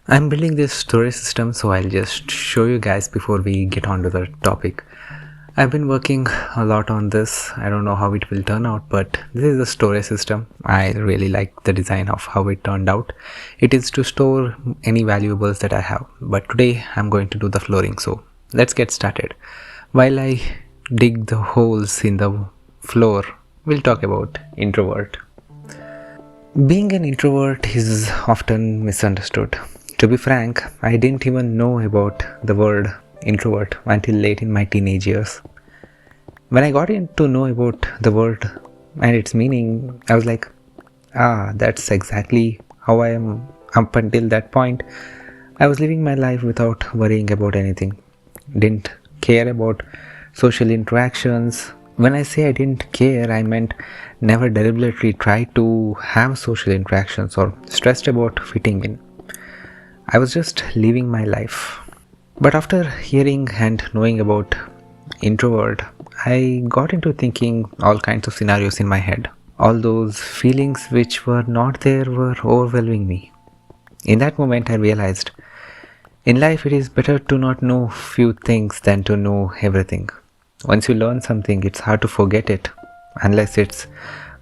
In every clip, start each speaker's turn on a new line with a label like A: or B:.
A: I'm building this storage system, so I'll just show you guys before we get on to the topic. I've been working a lot on this. I don't know how it will turn out, but this is the storage system. I really like the design of how it turned out. It is to store any valuables that I have, but today I'm going to do the flooring, so let's get started. While I dig the holes in the floor, we'll talk about introvert. Being an introvert is often misunderstood. To be frank, I didn't even know about the word introvert until late in my teenage years. When I got to know about the word and its meaning, I was like, that's exactly how I am. Up until that point, I was living my life without worrying about anything. Didn't care about social interactions. When I say I didn't care, I meant never deliberately tried to have social interactions or stressed about fitting in. I was just living my life. But after hearing and knowing about introvert, I got into thinking all kinds of scenarios in my head. All those feelings which were not there were overwhelming me. In that moment, I realized in life it is better to not know few things than to know everything. Once you learn something, it's hard to forget it, unless it's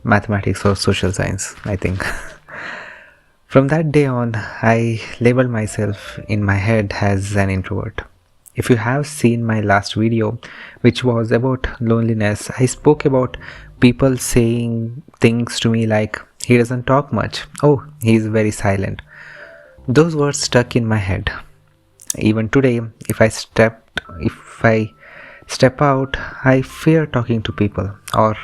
A: mathematics or social science, I think. From that day on, I labeled myself in my head as an introvert. If you have seen my last video, which was about loneliness, I spoke about people saying things to me like, he doesn't talk much, oh, he's very silent. Those words stuck in my head. Even today, if I step out, I fear talking to people, or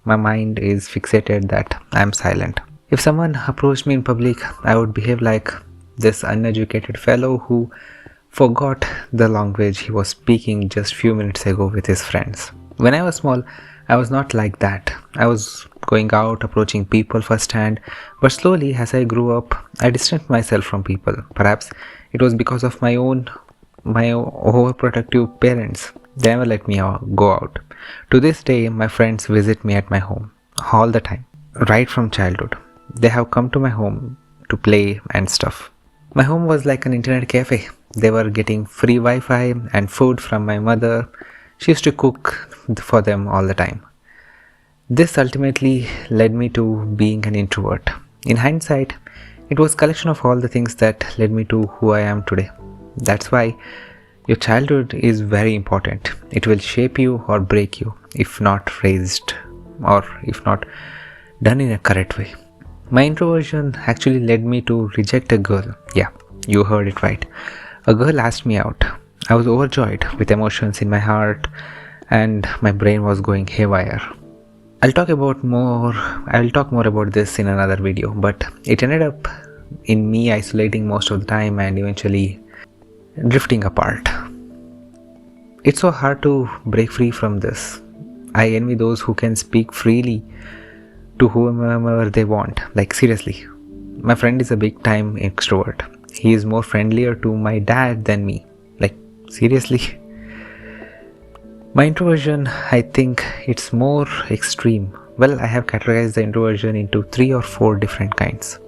A: my mind is fixated that I'm silent. If someone approached me in public, I would behave like this uneducated fellow who forgot the language he was speaking just few minutes ago with his friends. When I was small, I was not like that. I was going out, approaching people firsthand, but slowly as I grew up, I distanced myself from people. Perhaps it was because of my overprotective parents. They never let me go out. To this day, my friends visit me at my home all the time, right from childhood. They have come to my home to play and stuff. My home was like an internet cafe. They were getting free Wi-Fi and food from my mother. She used to cook for them all the time. This ultimately led me to being an introvert. In hindsight, it was a collection of all the things that led me to who I am today. That's why your childhood is very important. It will shape you or break you if not raised or if not done in a correct way. My introversion actually led me to reject a girl. Yeah, you heard it right. A girl asked me out. I was overjoyed with emotions in my heart and my brain was going haywire. I will talk more about this in another video, but it ended up in me isolating most of the time and eventually drifting apart. It's so hard to break free from this. I envy those who can speak freely to whomever they want. Like seriously, my friend is a big time extrovert. He is more friendlier to my dad than me. Like seriously. My introversion, I think it's more extreme. Well, I have categorized the introversion into 3 or 4 different kinds.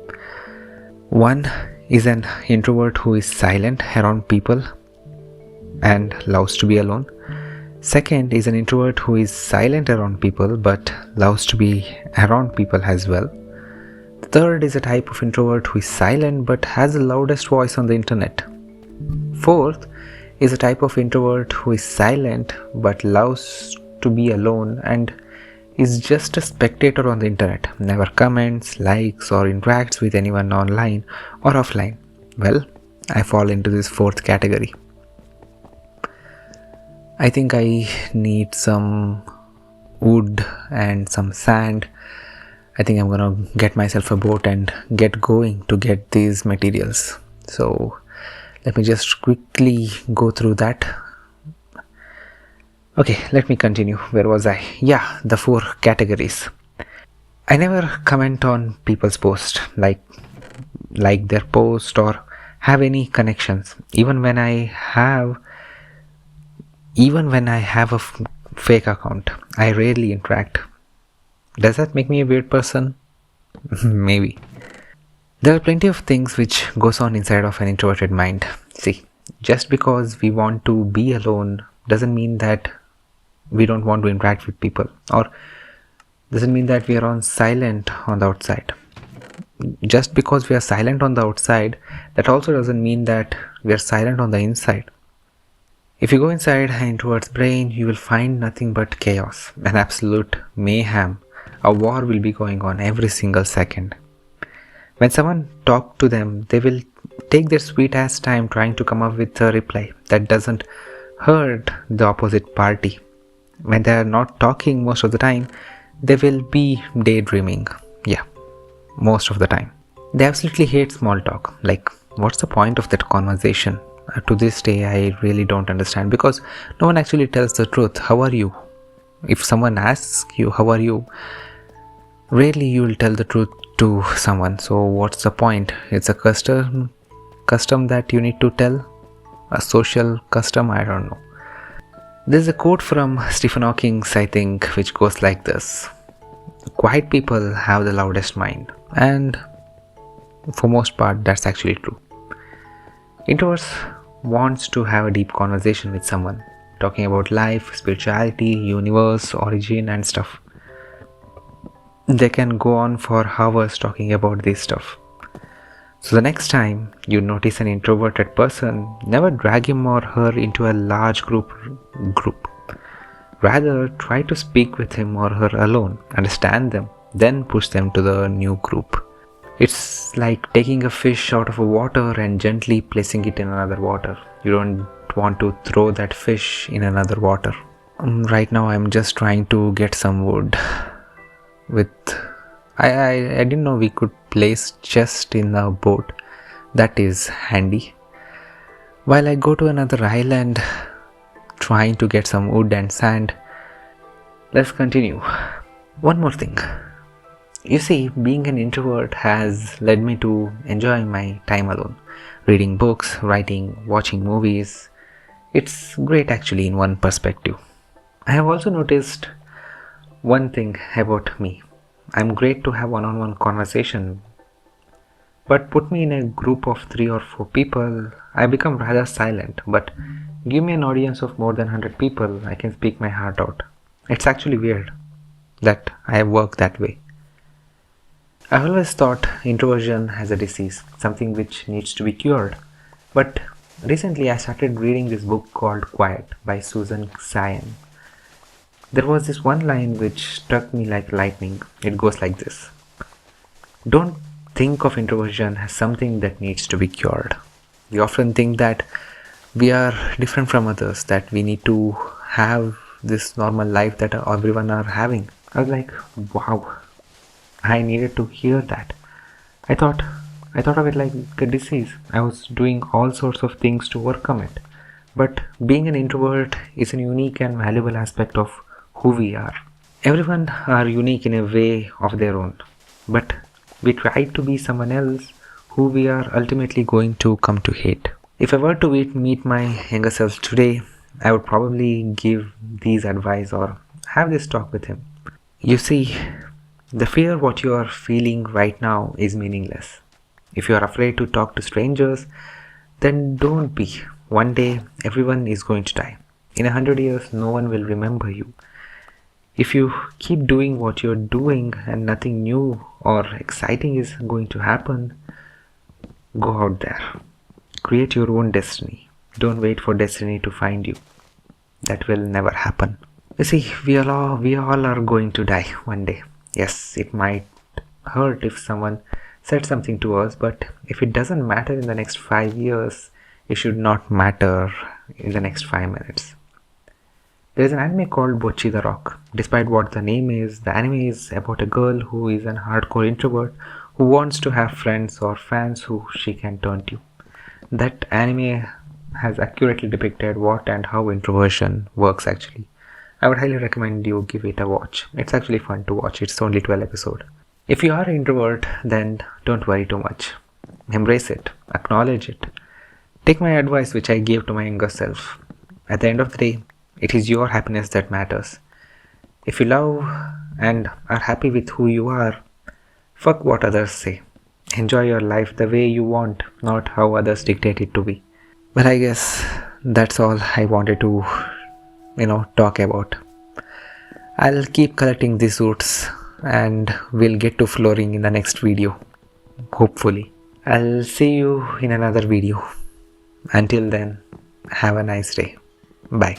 A: One is an introvert who is silent around people and loves to be alone. Second is an introvert who is silent around people but loves to be around people as well. The third is a type of introvert who is silent but has the loudest voice on the internet. Fourth is a type of introvert who is silent but loves to be alone and is just a spectator on the internet, never comments, likes or interacts with anyone online or offline. Well, I fall into this fourth category. I think I need some wood and some sand. I think I'm gonna get myself a boat and get going to get these materials. So let me just quickly go through that. Okay, let me continue. Where was I? Yeah, the 4 categories. I never comment on people's posts, like their post or have any connections. Even when I have a fake account, I rarely interact. Does that make me a weird person? Maybe. There are plenty of things which goes on inside of an introverted mind. See, just because we want to be alone doesn't mean that we don't want to interact with people, or doesn't mean that we are on silent on the outside. Just because we are silent on the outside, that also doesn't mean that we are silent on the inside. If you go inside an introvert's brain, you will find nothing but chaos, an absolute mayhem. A war will be going on every single second. When someone talks to them, they will take their sweet ass time trying to come up with a reply that doesn't hurt the opposite party. When they are not talking most of the time, they will be daydreaming. Yeah, most of the time. They absolutely hate small talk. Like, what's the point of that conversation? To this day, I really don't understand, because no one actually tells the truth. How are you? If someone asks you, how are you? Rarely you will tell the truth to someone. So what's the point? It's a custom that you need to tell. A social custom, I don't know. There's a quote from Stephen Hawking, I think, which goes like this: quiet people have the loudest mind. And for most part, that's actually true. Introverts wants to have a deep conversation with someone, talking about life, spirituality, universe, origin and stuff. They can go on for hours talking about this stuff. So the next time you notice an introverted person, never drag him or her into a large group. Rather, try to speak with him or her alone, understand them, then push them to the new group. It's like taking a fish out of a water and gently placing it in another water. You don't want to throw that fish in another water. Right now I'm just trying to get some wood. I didn't know we could place chest in a boat. That is handy. While I go to another island trying to get some wood and sand, let's continue. One more thing. You see, being an introvert has led me to enjoying my time alone. Reading books, writing, watching movies. It's great actually in one perspective. I have also noticed one thing about me. I'm great to have one-on-one conversation. But put me in a group of 3 or 4 people, I become rather silent. But give me an audience of more than 100 people, I can speak my heart out. It's actually weird that I work that way. I always thought introversion as a disease, something which needs to be cured. But recently I started reading this book called Quiet by Susan Sion. There was this one line which struck me like lightning. It goes like this: don't think of introversion as something that needs to be cured. We often think that we are different from others, that we need to have this normal life that everyone are having. I was like, wow, I needed to hear that. I thought of it like a disease. I was doing all sorts of things to overcome it. But being an introvert is a unique and valuable aspect of who we are. Everyone are unique in a way of their own. But we try to be someone else who we are ultimately going to come to hate. If I were to meet my younger self today, I would probably give these advice or have this talk with him. You see, the fear what you are feeling right now is meaningless. If you are afraid to talk to strangers, then don't be. One day, everyone is going to die. In 100 years, no one will remember you. If you keep doing what you're doing and nothing new or exciting is going to happen, go out there. Create your own destiny. Don't wait for destiny to find you. That will never happen. You see, we all are going to die one day. Yes, it might hurt if someone said something to us, but if it doesn't matter in the next 5 years, it should not matter in the next 5 minutes. There is an anime called Bocchi the Rock. Despite what the name is, the anime is about a girl who is an hardcore introvert who wants to have friends or fans who she can turn to. That anime has accurately depicted what and how introversion works actually. I would highly recommend you give it a watch. It's actually fun to watch. It's only 12 episodes. If you are an introvert, then don't worry too much. Embrace it. Acknowledge it. Take my advice which I gave to my younger self. At the end of the day, it is your happiness that matters. If you love and are happy with who you are, fuck what others say. enjoy your life the way you want, not how others dictate it to be. But I guess that's all I wanted to, talk about. I'll keep collecting these roots and we'll get to flooring in the next video. Hopefully. I'll see you in another video. Until then, have a nice day. Bye.